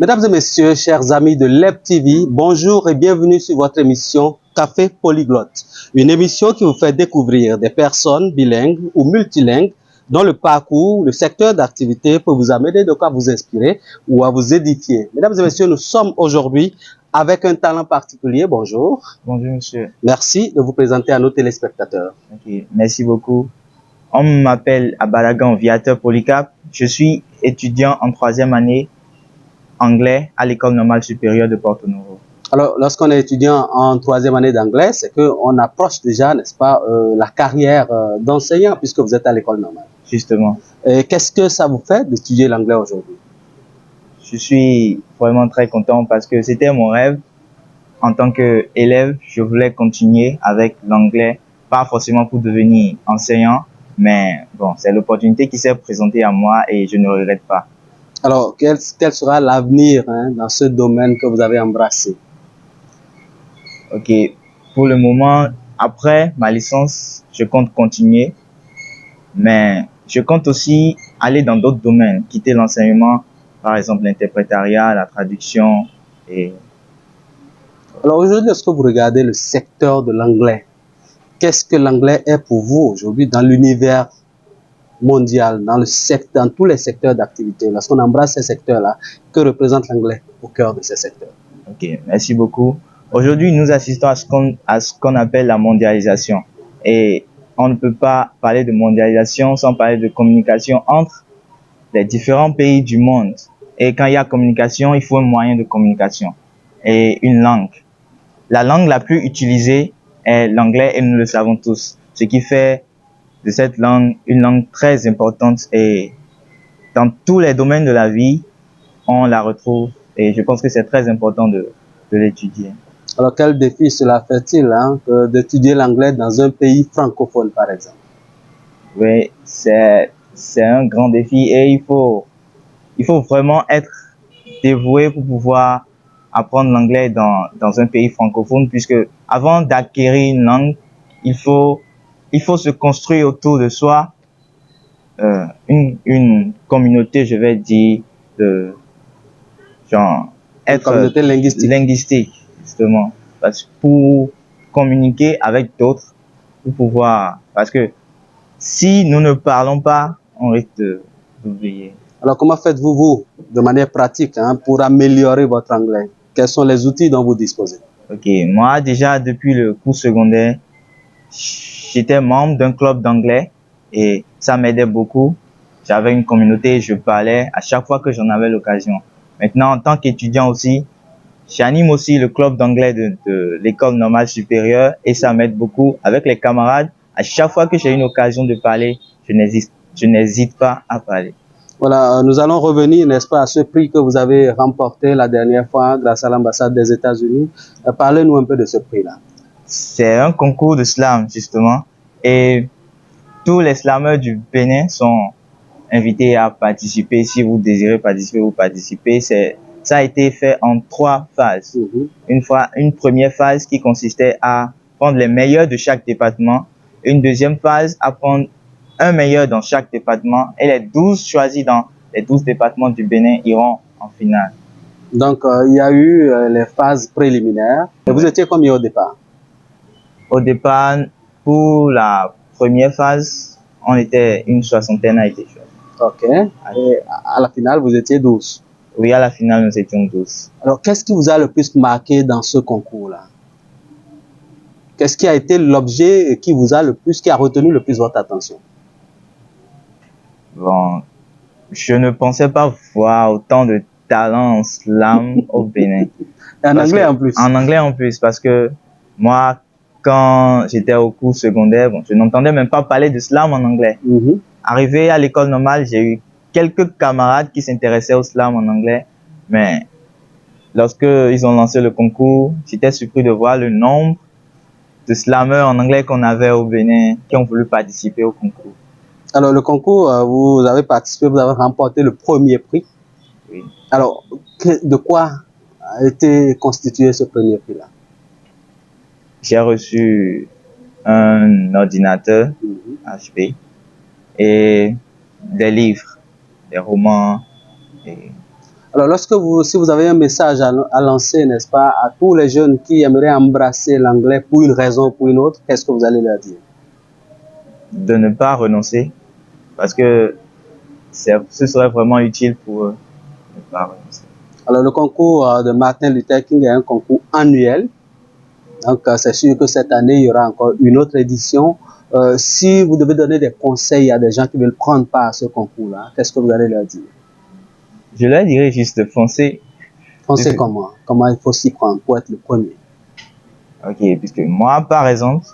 Mesdames et messieurs, chers amis de Leb TV, bonjour et bienvenue sur votre émission Café Polyglotte. Une émission qui vous fait découvrir des personnes bilingues ou multilingues dont le parcours, le secteur d'activité peut vous amener de quoi vous inspirer ou à vous édifier. Mesdames et messieurs, nous sommes aujourd'hui avec un talent particulier. Bonjour. Bonjour monsieur. Merci de vous présenter à nos téléspectateurs. Ok, merci beaucoup. On m'appelle Abalagan Viateur Polycap. Je suis étudiant en 3e année anglais à l'École normale supérieure de Porto Novo. Alors, lorsqu'on est étudiant en 3e année d'anglais, c'est qu'on approche déjà, n'est-ce pas, la carrière d'enseignant puisque vous êtes à l'école normale. Justement, Qu'est-ce que ça vous fait d'étudier l'anglais aujourd'hui? je suis vraiment très content parce que c'était mon rêve. En tant qu'élève, je voulais continuer avec l'anglais, pas forcément pour devenir enseignant, mais bon, c'est l'opportunité qui s'est présentée à moi et je ne regrette pas. Alors, quel sera l'avenir dans ce domaine que vous avez embrassé? Ok, pour le moment, après ma licence, je compte continuer, mais je compte aussi aller dans d'autres domaines, quitter l'enseignement, par exemple l'interprétariat, la traduction. Alors, aujourd'hui, lorsque vous regardez le secteur de l'anglais, qu'est-ce que l'anglais est pour vous aujourd'hui dans l'univers mondial, dans tous les secteurs d'activité? Lorsqu'on embrasse ces secteurs-là, que représente l'anglais au cœur de ces secteurs? Ok, merci beaucoup. Aujourd'hui, nous assistons à ce qu'on appelle la mondialisation. Et on ne peut pas parler de mondialisation sans parler de communication entre les différents pays du monde. Et quand il y a communication, il faut un moyen de communication et une langue. La langue la plus utilisée est l'anglais et nous le savons tous. Ce qui fait de cette langue une langue très importante et dans tous les domaines de la vie, on la retrouve et je pense que c'est très important de l'étudier. Alors, quel défi cela fait-il d'étudier l'anglais dans un pays francophone, par exemple? Oui, c'est un grand défi et il faut vraiment être dévoué pour pouvoir apprendre l'anglais dans un pays francophone puisque avant d'acquérir une langue, il faut se construire autour de soi une communauté, je vais dire, de genre Une communauté linguistique justement, parce que pour communiquer avec d'autres, pour pouvoir, parce que si nous ne parlons pas, on risque d'oublier. Alors, comment faites-vous, vous, de manière pratique, pour améliorer votre anglais? Quels sont les outils dont vous disposez? Ok, moi déjà depuis le cours secondaire, j'étais membre d'un club d'anglais et ça m'aidait beaucoup. J'avais une communauté, je parlais à chaque fois que j'en avais l'occasion. Maintenant, en tant qu'étudiant aussi, j'anime aussi le club d'anglais de l'école normale supérieure et ça m'aide beaucoup avec les camarades. À chaque fois que j'ai une occasion de parler, je n'hésite pas à parler. Voilà, nous allons revenir, n'est-ce pas, à ce prix que vous avez remporté la dernière fois grâce à l'ambassade des États-Unis. Parlez-nous un peu de ce prix-là. C'est un concours de slam, justement. Et tous les slammeurs du Bénin sont invités à participer. Si vous désirez participer, vous participez. Ça a été fait en 3 phases. Une première phase qui consistait à prendre les meilleurs de chaque département. Une deuxième phase à prendre un meilleur dans chaque département. Et les 12 choisis dans les 12 départements du Bénin iront en finale. Donc, il y a eu les phases préliminaires. Et vous étiez combien au départ? Au départ, pour la première phase, on était une soixantaine à été choisi. Ok. Et à la finale, vous étiez 12. Oui, à la finale, nous étions 12. Alors, qu'est-ce qui vous a le plus marqué dans ce concours-là? Qu'est-ce qui a été l'objet qui a retenu le plus votre attention? Bon, je ne pensais pas voir autant de talent en slam au Bénin. En anglais en plus? En anglais en plus, parce que moi, quand j'étais au cours secondaire, bon, je n'entendais même pas parler de slam en anglais. Arrivé à l'école normale, j'ai eu quelques camarades qui s'intéressaient au slam en anglais, mais lorsque ils ont lancé le concours, j'étais surpris de voir le nombre de slammeurs en anglais qu'on avait au Bénin qui ont voulu participer au concours. Alors, le concours, vous avez participé, vous avez remporté le premier prix. Oui. Alors, de quoi a été constitué ce premier prix-là? J'ai reçu un ordinateur HP et des livres, des romans. Alors, si vous avez un message à lancer, n'est-ce pas, à tous les jeunes qui aimeraient embrasser l'anglais pour une raison ou pour une autre, qu'est-ce que vous allez leur dire? De ne pas renoncer, parce que ce serait vraiment utile pour eux. De ne pas renoncer. Alors, le concours de Martin Luther King est un concours annuel. Donc, c'est sûr que cette année, il y aura encore une autre édition. Si vous devez donner des conseils à des gens qui veulent prendre part à ce concours-là, qu'est-ce que vous allez leur dire? Je leur dirais juste de foncer. Foncez comment? Comment il faut s'y prendre pour être le premier? Ok, puisque moi, par exemple,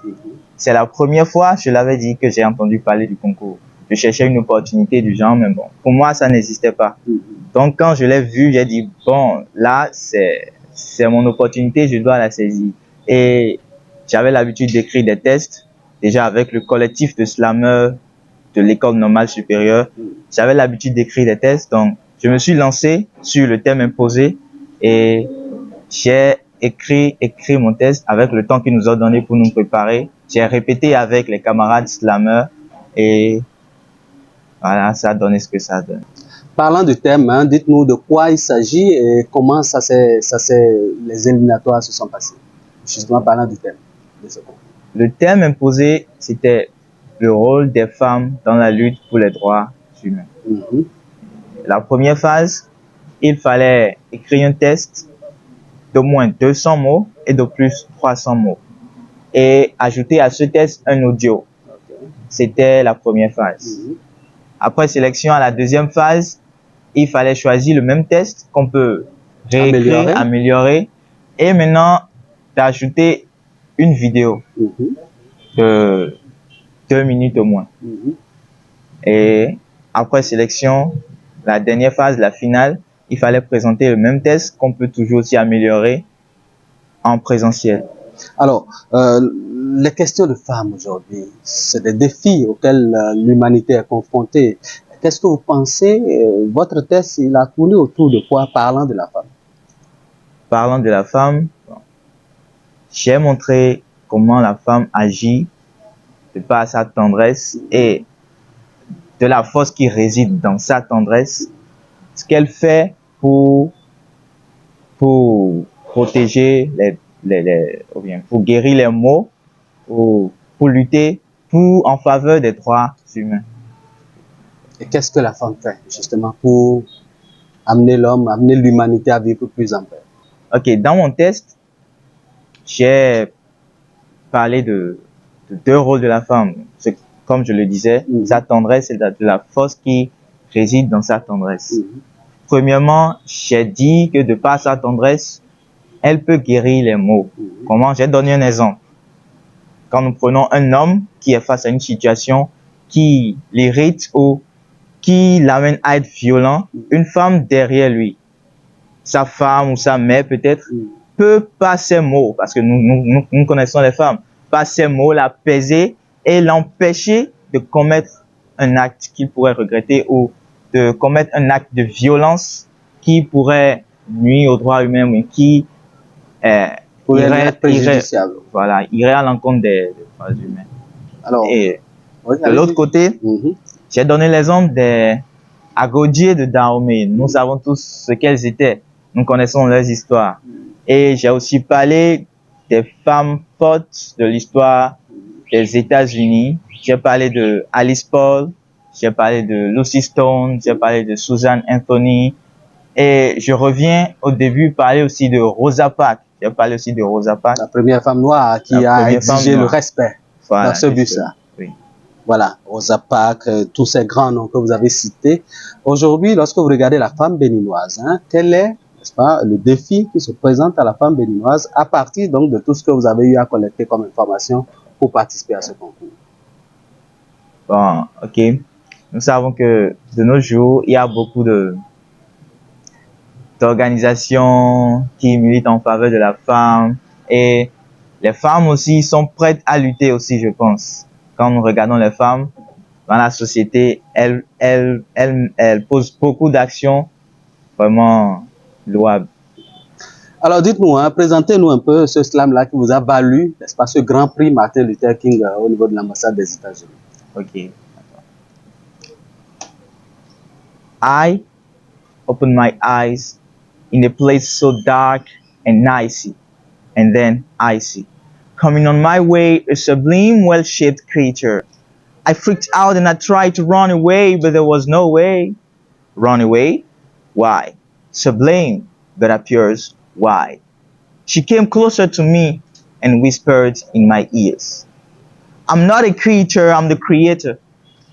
c'est la première fois, je l'avais dit, que j'ai entendu parler du concours. Je cherchais une opportunité du genre, mais bon, pour moi, ça n'existait pas. Donc, quand je l'ai vu, j'ai dit, bon, là, c'est mon opportunité, je dois la saisir. Et j'avais l'habitude d'écrire des tests, déjà avec le collectif de slameurs de l'école normale supérieure. J'avais l'habitude d'écrire des tests, donc je me suis lancé sur le thème imposé et j'ai écrit mon test avec le temps qu'ils nous ont donné pour nous préparer. J'ai répété avec les camarades slameurs et voilà, ça a donné ce que ça a donné. Parlant du thème, hein, dites-nous de quoi il s'agit et comment les éliminatoires se sont passés. Justement, parlant du thème de ce concours. Le thème imposé, c'était le rôle des femmes dans la lutte pour les droits humains. La première phase, il fallait écrire un test d'au moins 200 mots et de plus 300 mots. Et ajouter à ce test un audio. C'était la première phase. Après sélection, à la deuxième phase, il fallait choisir le même test qu'on peut réécrire, améliorer. Et maintenant, d'ajouter une vidéo de 2 minutes au moins. Et après sélection, la dernière phase, la finale, il fallait présenter le même test qu'on peut toujours aussi améliorer en présentiel. Alors, les questions de femmes aujourd'hui, c'est des défis auxquels l'humanité est confrontée. Qu'est-ce que vous pensez? Votre test, il a tourné autour de quoi, parlant de la femme? Parlant de la femme, j'ai montré comment la femme agit de par sa tendresse et de la force qui réside dans sa tendresse, ce qu'elle fait pour protéger ou bien pour guérir les maux, pour lutter en faveur des droits humains. Et qu'est-ce que la femme fait justement pour amener l'homme, amener l'humanité à vivre plus en paix? Ok, dans mon test, j'ai parlé de 2 rôles de la femme. Comme je le disais, sa tendresse et de la force qui réside dans sa tendresse. Premièrement, j'ai dit que de par sa tendresse, elle peut guérir les maux. Comment? J'ai donné un exemple. Quand nous prenons un homme qui est face à une situation qui l'irrite ou qui l'amène à être violent, une femme derrière lui, sa femme ou sa mère peut-être, peut par ses mots, parce que nous connaissons les femmes, par ses mots l'apaiser et l'empêcher de commettre un acte qu'il pourrait regretter ou de commettre un acte de violence qui pourrait nuire aux droits humains, mais qui irait à l'encontre des droits humains. Alors, et de l'autre côté, j'ai donné l'exemple des Agodiers de Dahomey. Nous savons tous ce qu'elles étaient. Nous connaissons leurs histoires. Et j'ai aussi parlé des femmes fortes de l'histoire des États-Unis. J'ai parlé de Alice Paul, j'ai parlé de Lucy Stone, j'ai parlé de Susan Anthony. Et je reviens au début parler aussi de Rosa Parks. J'ai parlé aussi de Rosa Parks. La première femme noire qui a exigé le respect dans ce but-là. Oui. Voilà, Rosa Parks, tous ces grands noms que vous avez cités. Aujourd'hui, lorsque vous regardez la femme béninoise, quel est, n'est-ce pas, le défi qui se présente à la femme béninoise à partir donc de tout ce que vous avez eu à collecter comme information pour participer à ce concours? Bon, ok. Nous savons que de nos jours, il y a beaucoup d'organisations qui militent en faveur de la femme et les femmes aussi sont prêtes à lutter aussi, je pense. Quand nous regardons les femmes dans la société, elles posent beaucoup d'actions vraiment louables. Alors dites-nous, présentez-nous un peu ce slam-là qui vous a valu, n'est-ce pas, ce grand prix Martin Luther King au niveau de l'ambassade des États-Unis. Ok. I opened my eyes in a place so dark and icy, and then icy. Coming on my way, a sublime, well-shaped creature. I freaked out and I tried to run away, but there was no way. Run away? Why? Sublime, but appears why? She came closer to me and whispered in my ears. I'm not a creature, I'm the creator.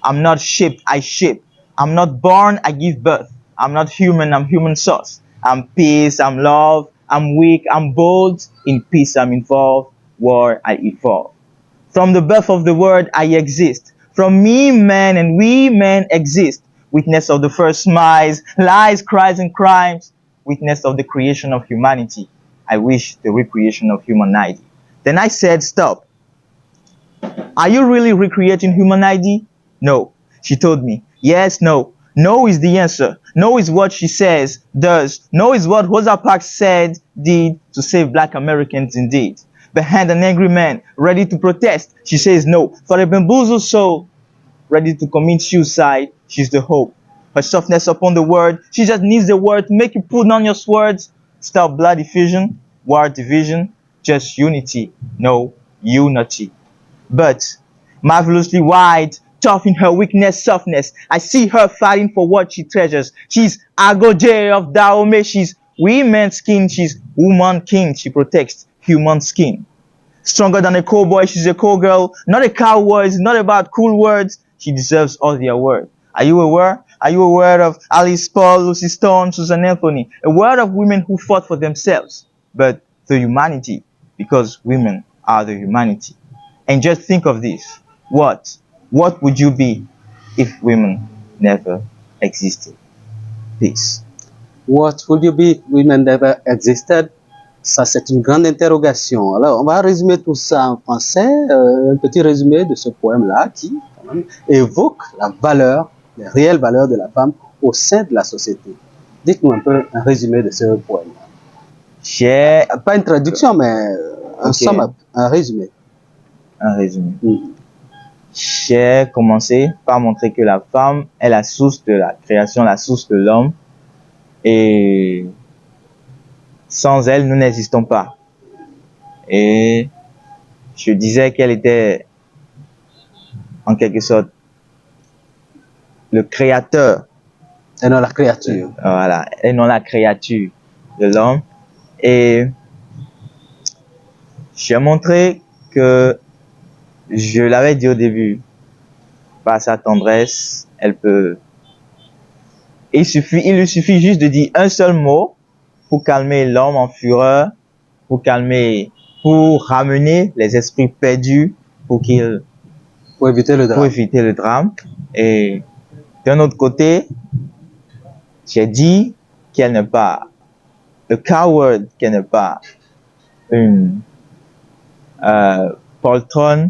I'm not shaped, I shape. I'm not born, I give birth. I'm not human, I'm human source. I'm peace, I'm love. I'm weak, I'm bold. In peace, I'm involved. War, I evolve. From the birth of the word, I exist. From me, man, and we, men, exist. Witness of the first smiles, lies, cries, and crimes. Witness of the creation of humanity. I wish the recreation of humanity. Then I said, stop. Are you really recreating human ID? No. She told me, yes, no. No is the answer. No is what she says, does. No is what Rosa Parks said, did to save black Americans indeed. Behind an angry man, ready to protest, she says no. For a bamboozled soul, ready to commit suicide, she's the hope. Her softness upon the word, she just needs the word to make you put on your swords. Stop blood effusion, war division, just unity, no unity. But marvelously wide, tough in her weakness, softness. I see her fighting for what she treasures. She's Agoje of Dahomey. She's women's skin. She's woman king. She protects human skin. Stronger than a cowboy, she's a cowgirl. Not a cowboy. It's not about cool words. She deserves all the award. Are you aware? Are you aware of Alice Paul, Lucy Stone, Susan Anthony? A word of women who fought for themselves, but the humanity, because women are the humanity. And just think of this. What would you be if women never existed? Peace. What would you be if women never existed? Ça, c'est une grande interrogation. Alors, on va résumer tout ça en français. Un petit résumé de ce poème-là qui, quand même, évoque la valeur, les réelles valeurs de la femme au sein de la société. Dites-nous un peu un résumé de ce poème. Pas une traduction, mais un sum-up, un résumé. Un résumé. J'ai commencé par montrer que la femme est la source de la création, la source de l'homme. Et sans elle, nous n'existons pas. Et je disais qu'elle était en quelque sorte le créateur. Et non la créature. Voilà, et non la créature de l'homme. Et j'ai montré que, je l'avais dit au début, par sa tendresse, elle peut... Il lui suffit juste de dire un seul mot pour calmer l'homme en fureur, pour ramener les esprits perdus, pour éviter le drame. Et d'un autre côté, j'ai dit qu'elle n'est pas le coward, qu'elle n'est pas une poltronne,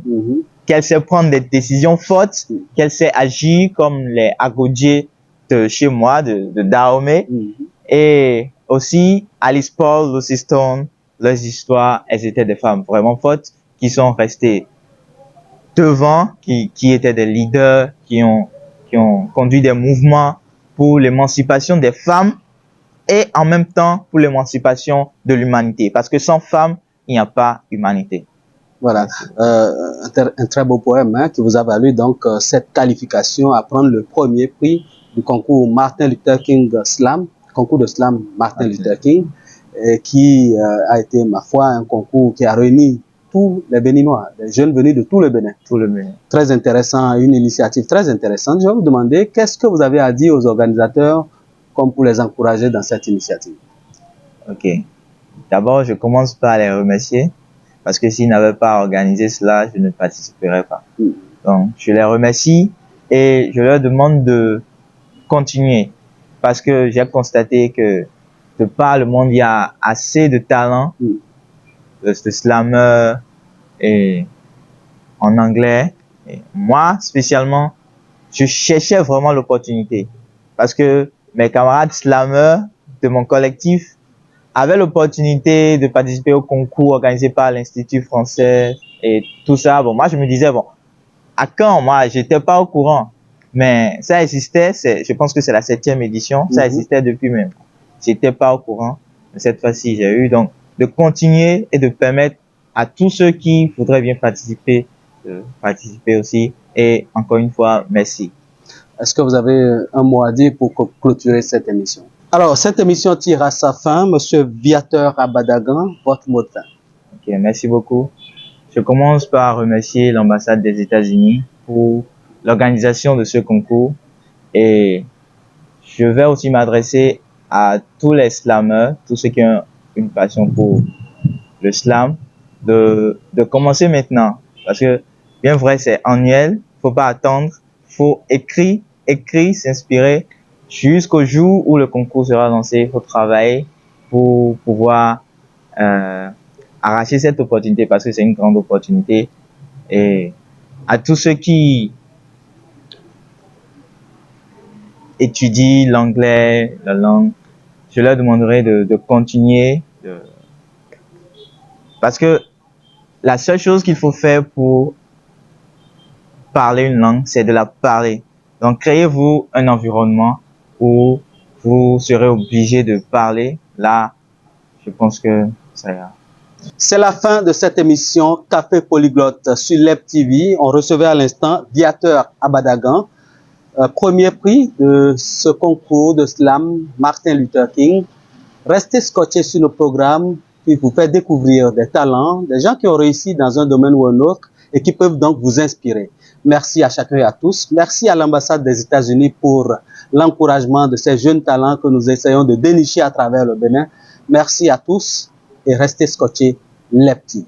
qu'elle sait prendre des décisions fortes, qu'elle sait agir comme les agodjés de chez moi, de Dahomey. Et aussi, Alice Paul, Lucy Stone, leurs histoires, elles étaient des femmes vraiment fortes qui sont restées devant, qui étaient des leaders, qui ont conduit des mouvements pour l'émancipation des femmes et en même temps pour l'émancipation de l'humanité. Parce que sans femmes, il n'y a pas humanité. Voilà, un très beau poème qui vous a valu donc cette qualification à prendre le premier prix du concours Martin Luther King Slam, concours de slam Martin Luther King, qui a été, ma foi, un concours qui a réuni tous les Béninois, les jeunes venus de tout le Bénin. Très intéressant, une initiative très intéressante. Je vais vous demander, qu'est-ce que vous avez à dire aux organisateurs comme pour les encourager dans cette initiative? Ok. D'abord, je commence par les remercier parce que s'ils n'avaient pas organisé cela, je ne participerais pas. Donc, je les remercie et je leur demande de continuer parce que j'ai constaté que de par le monde, il y a assez de talents de slammer et en anglais. Et moi, spécialement, je cherchais vraiment l'opportunité parce que mes camarades slammers de mon collectif avaient l'opportunité de participer au concours organisé par l'Institut français et tout ça. Bon, moi, je me disais, bon, à quand? Moi, j'étais pas au courant. Mais ça existait, je pense que c'est la 7e édition, ça existait depuis même. J'étais pas au courant, mais cette fois-ci, j'ai eu. Donc, de continuer et de permettre à tous ceux qui voudraient bien participer, de participer aussi. Et encore une fois, merci. Est-ce que vous avez un mot à dire pour clôturer cette émission? Alors, cette émission tire à sa fin. Monsieur Viateur Abadagan, votre mot de fin. Ok, merci beaucoup. Je commence par remercier l'ambassade des États-Unis pour l'organisation de ce concours et je vais aussi m'adresser à tous les slameurs, tous ceux qui ont une passion pour le slam, de commencer maintenant parce que bien vrai c'est annuel, faut pas attendre, faut écrire, s'inspirer jusqu'au jour où le concours sera lancé, il faut travailler pour pouvoir arracher cette opportunité parce que c'est une grande opportunité. Et à tous ceux qui étudient l'anglais, la langue, je leur demanderai de continuer. Parce que la seule chose qu'il faut faire pour parler une langue, c'est de la parler. Donc, créez-vous un environnement où vous serez obligé de parler. Là, je pense que ça ira. C'est la fin de cette émission Café Polyglotte sur Leb TV. On recevait à l'instant Viateur Abadagan, premier prix de ce concours de slam Martin Luther King. Restez scotchés sur nos programmes qui vous fait découvrir des talents, des gens qui ont réussi dans un domaine ou un autre et qui peuvent donc vous inspirer. Merci à chacun et à tous. Merci à l'ambassade des États-Unis pour l'encouragement de ces jeunes talents que nous essayons de dénicher à travers le Bénin. Merci à tous et restez scotchés Leb TV.